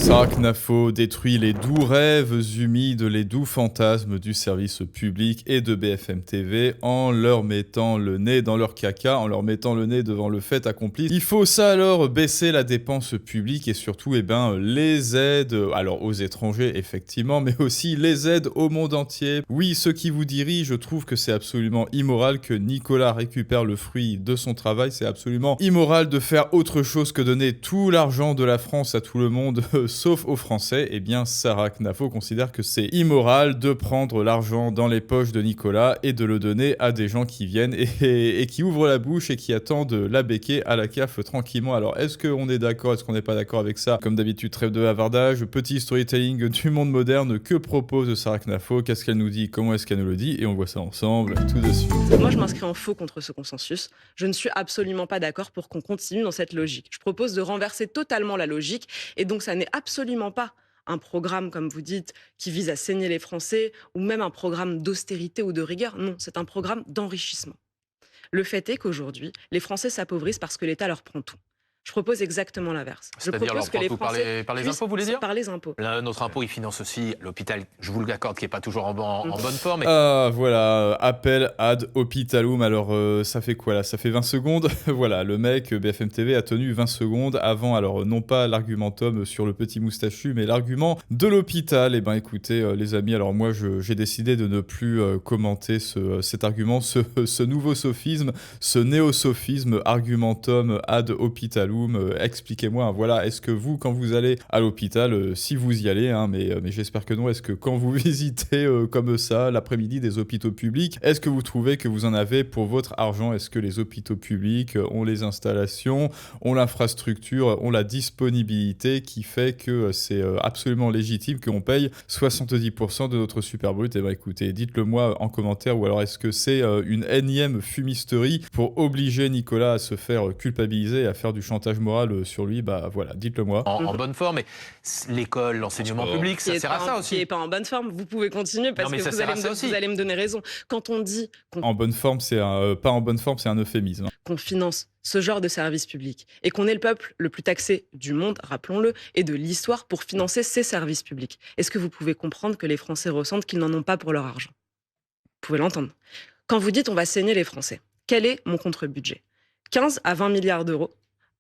Sarah Knafo détruit les doux rêves humides, les doux fantasmes du service public et de BFM TV en leur mettant le nez dans leur caca, en leur mettant le nez devant le fait accompli. Il faut ça alors baisser la dépense publique et surtout les aides alors aux étrangers effectivement, mais aussi les aides au monde entier. Oui, ceux qui vous dirigent, je trouve que c'est absolument immoral que Nicolas récupère le fruit de son travail. C'est absolument immoral de faire autre chose que donner tout l'argent de la France à tout le monde sauf aux Français. Eh bien, Sarah Knafo considère que c'est immoral de prendre l'argent dans les poches de Nicolas et de le donner à des gens qui viennent et qui ouvrent la bouche et qui attendent la béquée à la CAF tranquillement. Alors, est-ce qu'on est d'accord, est-ce qu'on n'est pas d'accord avec ça? Comme d'habitude, trêve de havardage, petit storytelling du monde moderne. Que propose Sarah Knafo? Qu'est-ce qu'elle nous dit? Comment est-ce qu'elle nous le dit? Et on voit ça ensemble tout de suite. Moi, je m'inscris en faux contre ce consensus. Je ne suis absolument pas d'accord pour qu'on continue dans cette logique. Je propose de renverser totalement la logique. Et donc, ça n'est absolument pas un programme, comme vous dites, qui vise à saigner les Français, ou même un programme d'austérité ou de rigueur. Non, c'est un programme d'enrichissement. Le fait est qu'aujourd'hui, les Français s'appauvrissent parce que l'État leur prend tout. Je propose exactement l'inverse. Je C'est-à-dire leur propose que prend les tout Français par les impôts, vous voulez dire? par les impôts. Là, notre impôt, il finance aussi l'hôpital, je vous l'accorde, qui n'est pas toujours en bonne forme. Ah, voilà, appel ad hospitalum. Alors, ça fait quoi là? Ça fait 20 secondes. Voilà, le mec, BFM TV, a tenu 20 secondes avant, alors non pas l'argumentum sur le petit moustachu, mais l'argument de l'hôpital. Eh ben écoutez, les amis, alors moi, j'ai décidé de ne plus commenter cet argument, ce nouveau sophisme, ce néo-sophisme, argumentum ad hospitalum. Expliquez-moi, voilà, est-ce que vous, quand vous allez à l'hôpital, si vous y allez, hein, mais j'espère que non, est-ce que quand vous visitez comme ça l'après-midi des hôpitaux publics, est-ce que vous trouvez que vous en avez pour votre argent? Est-ce que les hôpitaux publics ont les installations, ont l'infrastructure, ont la disponibilité qui fait que c'est absolument légitime qu'on paye 70% de notre super brut? Eh bien écoutez, dites-le moi en commentaire, ou alors est-ce que c'est une énième fumisterie pour obliger Nicolas à se faire culpabiliser et à faire du chantage moral sur lui? Bah voilà, dites-le moi. En bonne forme, mais l'école, l'enseignement public, ça sert à ça Qui aussi. n'est pas en bonne forme, vous pouvez continuer parce Non, mais que ça sert à ça aussi. vous allez me donner raison. Quand on dit En bonne forme, pas en bonne forme, c'est un euphémisme. qu'on finance ce genre de service public et qu'on est le peuple le plus taxé du monde, rappelons-le, et de l'histoire pour financer ces services publics, est-ce que vous pouvez comprendre que les Français ressentent qu'ils n'en ont pas pour leur argent? Vous pouvez l'entendre. Quand vous dites on va saigner les Français, quel est mon contre-budget? 15 à 20 milliards d'euros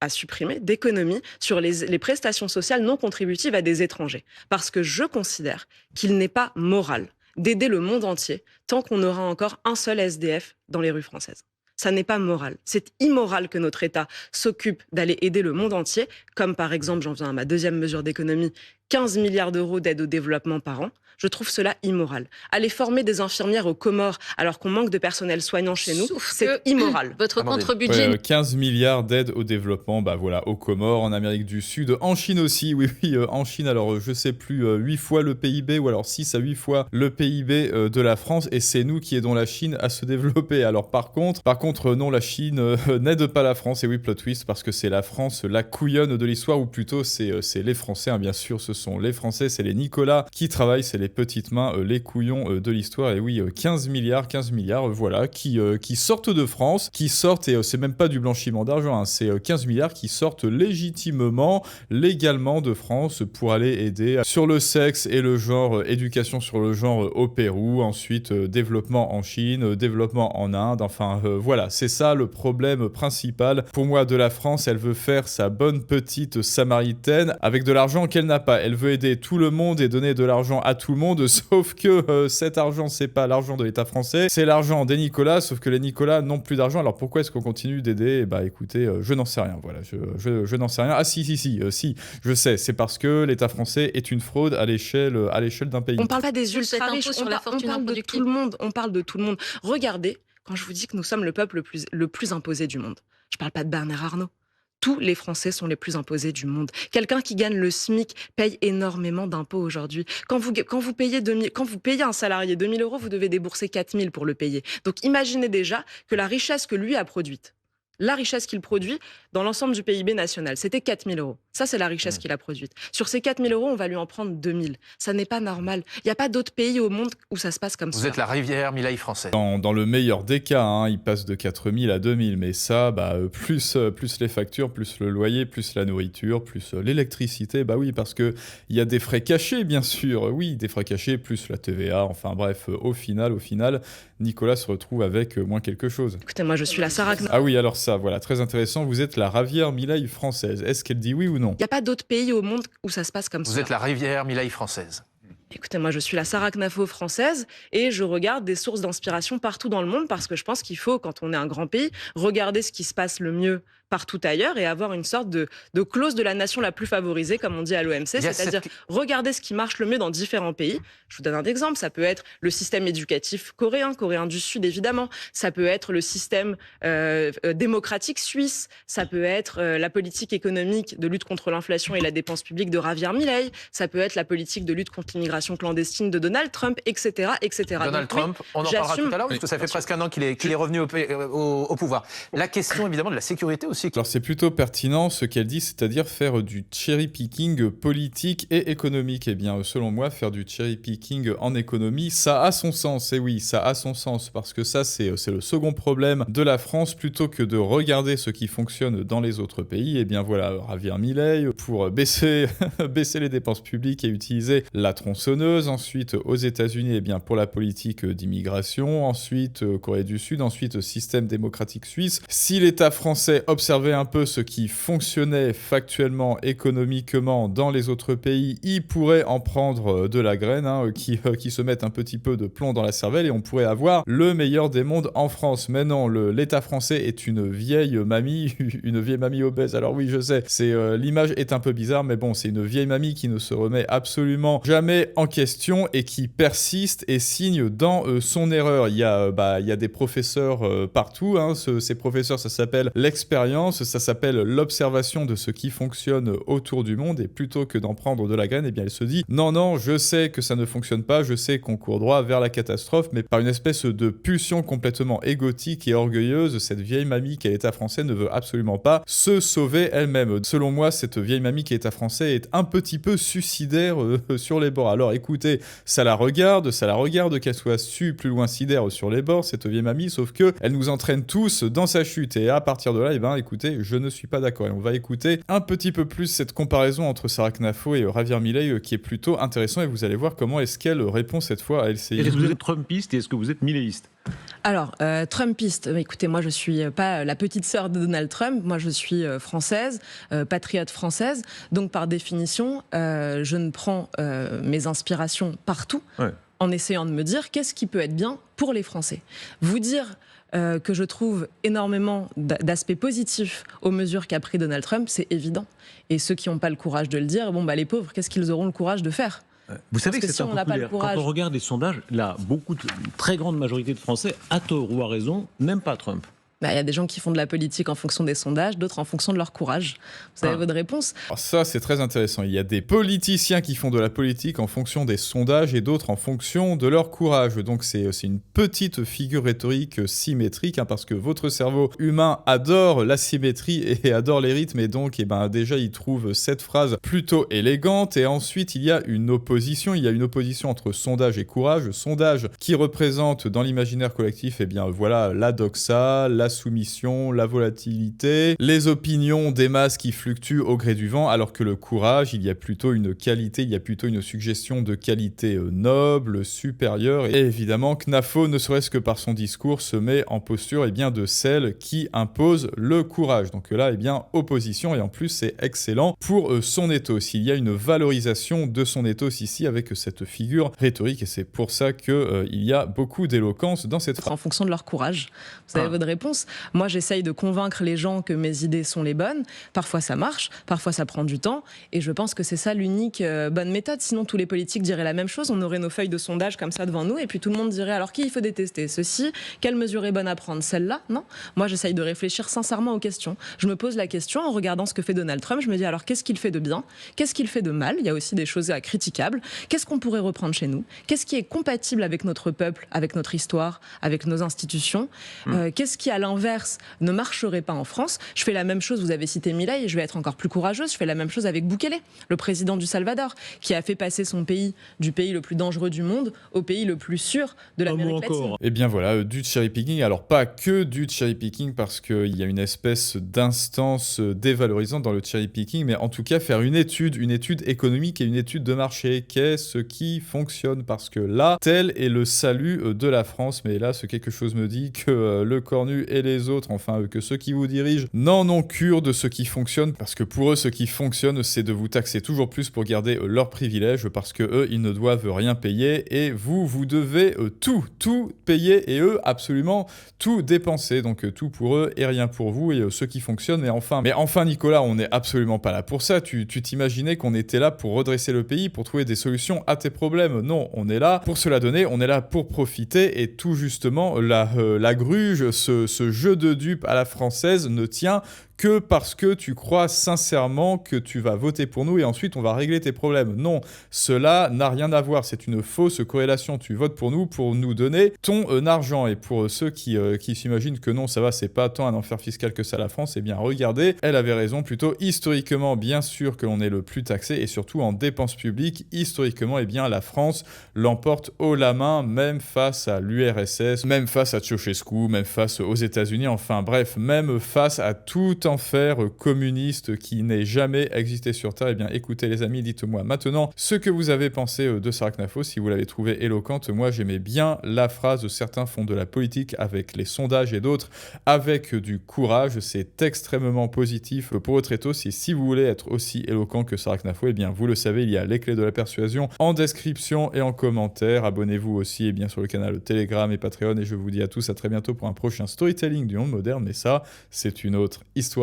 à supprimer d'économies sur les prestations sociales non contributives à des étrangers. Parce que je considère qu'il n'est pas moral d'aider le monde entier tant qu'on aura encore un seul SDF dans les rues françaises. Ça n'est pas moral. C'est immoral que notre État s'occupe d'aller aider le monde entier, comme par exemple, j'en viens à ma deuxième mesure d'économie, 15 milliards d'euros d'aide au développement par an. Je trouve cela immoral. Aller former des infirmières aux Comores alors qu'on manque de personnel soignant chez nous, c'est immoral. Votre Attendez. contre-budget. 15 milliards d'aides au développement, bah voilà, aux Comores, en Amérique du Sud, en Chine aussi, oui, en Chine, alors je sais plus, 8 fois le PIB, ou alors 6 à 8 fois le PIB de la France, et c'est nous qui aidons la Chine à se développer. Alors par contre, non, la Chine n'aide pas la France, et oui, plot twist, parce que c'est la France, la couillonne de l'histoire, ou plutôt c'est les Français, hein, bien sûr, ce sont les Français, c'est les Nicolas qui travaillent, c'est les petites mains, les couillons de l'histoire, et oui, 15 milliards, voilà, qui sortent de France, qui sortent, et c'est même pas du blanchiment d'argent, hein, c'est 15 milliards qui sortent légitimement, légalement de France pour aller aider sur le sexe et le genre, éducation sur le genre au Pérou, ensuite développement en Chine, développement en Inde, enfin voilà, c'est ça le problème principal pour moi de la France. Elle veut faire sa bonne petite samaritaine avec de l'argent qu'elle n'a pas. Elle veut aider tout le monde et donner de l'argent à tout le monde, sauf que cet argent, c'est pas l'argent de l'État français, c'est l'argent des Nicolas, sauf que les Nicolas n'ont plus d'argent. Alors pourquoi est-ce qu'on continue d'aider? Bah écoutez, je n'en sais rien, voilà, je n'en sais rien. Ah si, je sais, c'est parce que l'État français est une fraude à l'échelle d'un pays. On parle pas des Cet impôt ultra-riches, sur la fortune on parle de improductive. tout le monde, on parle de tout le monde. Regardez, quand je vous dis que nous sommes le peuple le plus imposé du monde, je parle pas de Bernard Arnault. Tous les Français sont les plus imposés du monde. Quelqu'un qui gagne le SMIC paye énormément d'impôts aujourd'hui. Quand vous payez un salarié 2 000 euros, vous devez débourser 4 000 pour le payer. Donc imaginez déjà que la richesse que lui a produite la richesse qu'il produit dans l'ensemble du PIB national. C'était 4 000 euros. Ça, c'est la richesse qu'il a produite. Sur ces 4 000 euros, on va lui en prendre 2 000. Ça n'est pas normal. Il n'y a pas d'autres pays au monde où ça se passe comme ça. Vous êtes la rivière Milaï française. Dans le meilleur des cas, hein, il passe de 4 000 à 2 000, mais ça, plus les factures, plus le loyer, plus la nourriture, plus l'électricité, bah oui, parce qu'il y a des frais cachés, bien sûr, oui, des frais cachés, plus la TVA, enfin bref, au final, Nicolas se retrouve avec moins quelque chose. Écoutez, moi, je suis la Sarah Knaf. Ah oui, alors ça, voilà, très intéressant, vous êtes la rivière Milaï française. Est-ce qu'elle dit oui ou non? Il n'y a pas d'autres pays au monde où ça se passe comme ça. Vous êtes la rivière Milaï française. Écoutez, moi, je suis la Sarah Knafo française et je regarde des sources d'inspiration partout dans le monde parce que je pense qu'il faut, quand on est un grand pays, regarder ce qui se passe le mieux partout ailleurs et avoir une sorte de clause de la nation la plus favorisée, comme on dit à l'OMC, c'est-à-dire regarder ce qui marche le mieux dans différents pays. Je vous donne un exemple, ça peut être le système éducatif coréen du Sud évidemment, ça peut être le système démocratique suisse, ça peut être la politique économique de lutte contre l'inflation et la dépense publique de Javier Milei, ça peut être la politique de lutte contre l'immigration clandestine de Donald Trump, etc. Donald Trump, on en parlera tout à l'heure, parce que ça fait presque un an qu'il est revenu au pouvoir. La question évidemment de la sécurité aussi. Alors c'est plutôt pertinent ce qu'elle dit, c'est-à-dire faire du cherry-picking politique et économique. Eh bien, selon moi, faire du cherry-picking en économie, ça a son sens. Et oui, ça a son sens, parce que ça, c'est le second problème de la France. Plutôt que de regarder ce qui fonctionne dans les autres pays, eh bien voilà, Javier Milei, pour baisser les dépenses publiques et utiliser la tronçonneuse. Ensuite, aux États-Unis, eh bien, pour la politique d'immigration. Ensuite, Corée du Sud. Ensuite, système démocratique suisse. Si l'État français observait un peu ce qui fonctionnait factuellement, économiquement dans les autres pays, il pourrait en prendre de la graine, hein, qui se mettent un petit peu de plomb dans la cervelle et on pourrait avoir le meilleur des mondes en France. Mais non, l'État français est une vieille mamie obèse. Alors oui, je sais, l'image est un peu bizarre, mais bon, c'est une vieille mamie qui ne se remet absolument jamais en question et qui persiste et signe dans son erreur. Il y a des professeurs partout, hein, ces professeurs, ça s'appelle l'expérience. Ça s'appelle l'observation de ce qui fonctionne autour du monde et plutôt que d'en prendre de la graine, eh bien elle se dit non, je sais que ça ne fonctionne pas, je sais qu'on court droit vers la catastrophe, mais par une espèce de pulsion complètement égotique et orgueilleuse, cette vieille mamie qui est l'État français ne veut absolument pas se sauver elle-même. Selon moi, cette vieille mamie qui est l'État français est un petit peu suicidaire sur les bords. Alors écoutez, ça la regarde qu'elle soit plus loin sidaire sur les bords, cette vieille mamie, sauf que elle nous entraîne tous dans sa chute et à partir de là, écoutez, je ne suis pas d'accord. Et on va écouter un petit peu plus cette comparaison entre Sarah Knafo et Javier Milei qui est plutôt intéressant et vous allez voir comment est-ce qu'elle répond cette fois à LCI. Est-ce que vous êtes trumpiste et est-ce que vous êtes miléiste? Alors, trumpiste, écoutez, moi je suis pas la petite sœur de Donald Trump, moi je suis française, patriote française, donc par définition, je ne prends mes inspirations partout en essayant de me dire qu'est-ce qui peut être bien pour les Français. Vous dire que je trouve énormément d'aspects positifs aux mesures qu'a pris Donald Trump, c'est évident. Et ceux qui n'ont pas le courage de le dire, les pauvres, qu'est-ce qu'ils auront le courage de faire ? Vous savez que si c'est on n'a pas le courage... Quand on regarde les sondages, là, très grande majorité de Français, à tort ou à raison, n'aiment pas Trump. Il y a des gens qui font de la politique en fonction des sondages, d'autres en fonction de leur courage. Vous avez votre réponse ? Alors ça, c'est très intéressant. Il y a des politiciens qui font de la politique en fonction des sondages et d'autres en fonction de leur courage. Donc c'est une petite figure rhétorique symétrique, hein, parce que votre cerveau humain adore la symétrie et adore les rythmes. Et donc, déjà, il trouve cette phrase plutôt élégante. Et ensuite, il y a une opposition. Il y a une opposition entre sondage et courage. Sondage qui représente dans l'imaginaire collectif, la doxa, la soumission, la volatilité, les opinions des masses qui fluctuent au gré du vent, alors que le courage, il y a plutôt une qualité, il y a plutôt une suggestion de qualité noble, supérieure. Et évidemment, Knafo, ne serait-ce que par son discours, se met en posture de celle qui impose le courage. Donc là, opposition, et en plus, c'est excellent pour son ethos. Il y a une valorisation de son ethos ici avec cette figure rhétorique, et c'est pour ça qu'il y a beaucoup d'éloquence dans cette phrase. En fonction de leur courage. Vous avez votre réponse ? Moi, j'essaye de convaincre les gens que mes idées sont les bonnes. Parfois, ça marche. Parfois, ça prend du temps. Et je pense que c'est ça l'unique bonne méthode. Sinon, tous les politiques diraient la même chose. On aurait nos feuilles de sondage comme ça devant nous. Et puis, tout le monde dirait alors qui il faut détester ? Ceci. Quelle mesure est bonne à prendre ? Celle-là ? Non. Moi, j'essaye de réfléchir sincèrement aux questions. Je me pose la question en regardant ce que fait Donald Trump. Je me dis alors qu'est-ce qu'il fait de bien ? Qu'est-ce qu'il fait de mal ? Il y a aussi des choses critiquables. Qu'est-ce qu'on pourrait reprendre chez nous ? Qu'est-ce qui est compatible avec notre peuple, avec notre histoire, avec nos institutions ? Qu'est-ce qui, à l'inverse, ne marcherait pas en France. Je fais la même chose, vous avez cité Milei, et je vais être encore plus courageuse, je fais la même chose avec Bukele, le président du Salvador, qui a fait passer son pays du pays le plus dangereux du monde au pays le plus sûr de l'Amérique latine. Et bien voilà, du cherry picking, alors pas que du cherry picking parce qu'il y a une espèce d'instance dévalorisante dans le cherry picking, mais en tout cas faire une étude économique et une étude de marché, qu'est-ce qui fonctionne, parce que là, tel est le salut de la France, mais hélas, quelque chose me dit que le Cornu et les autres, enfin que ceux qui vous dirigent, n'en ont cure de ce qui fonctionne, parce que pour eux, ce qui fonctionne, c'est de vous taxer toujours plus pour garder leurs privilèges, parce que eux, ils ne doivent rien payer, et vous devez tout payer, et eux, absolument tout dépenser, donc tout pour eux et rien pour vous, et ce qui fonctionne, mais enfin Nicolas, on n'est absolument pas là pour ça, tu t'imaginais qu'on était là pour redresser le pays, pour trouver des solutions à tes problèmes, non, on est là pour se la donner, on est là pour profiter, et tout justement, la gruge, ce jeu de dupes à la française ne tient que parce que tu crois sincèrement que tu vas voter pour nous et ensuite on va régler tes problèmes. Non, cela n'a rien à voir, c'est une fausse corrélation. Tu votes pour nous donner ton argent. Et pour ceux qui s'imaginent que non, ça va, c'est pas tant un enfer fiscal que ça la France, eh bien regardez, elle avait raison, plutôt historiquement, bien sûr que l'on est le plus taxé et surtout en dépenses publiques, historiquement, eh bien la France l'emporte haut la main, même face à l'URSS, même face à Ceausescu, même face aux États-Unis, enfin bref, même face à tout enfer communiste qui n'ait jamais existé sur Terre. Eh bien écoutez les amis, dites-moi maintenant ce que vous avez pensé de Sarah Knafo, si vous l'avez trouvée éloquente. Moi j'aimais bien la phrase, certains font de la politique avec les sondages et d'autres avec du courage, c'est extrêmement positif pour votre ethos. Et si vous voulez être aussi éloquent que Sarah Knafo, eh bien vous le savez, il y a les clés de la persuasion en description et en commentaire. Abonnez-vous aussi bien sur le canal Telegram et Patreon, et je vous dis à tous à très bientôt pour un prochain storytelling du monde moderne, mais ça c'est une autre histoire.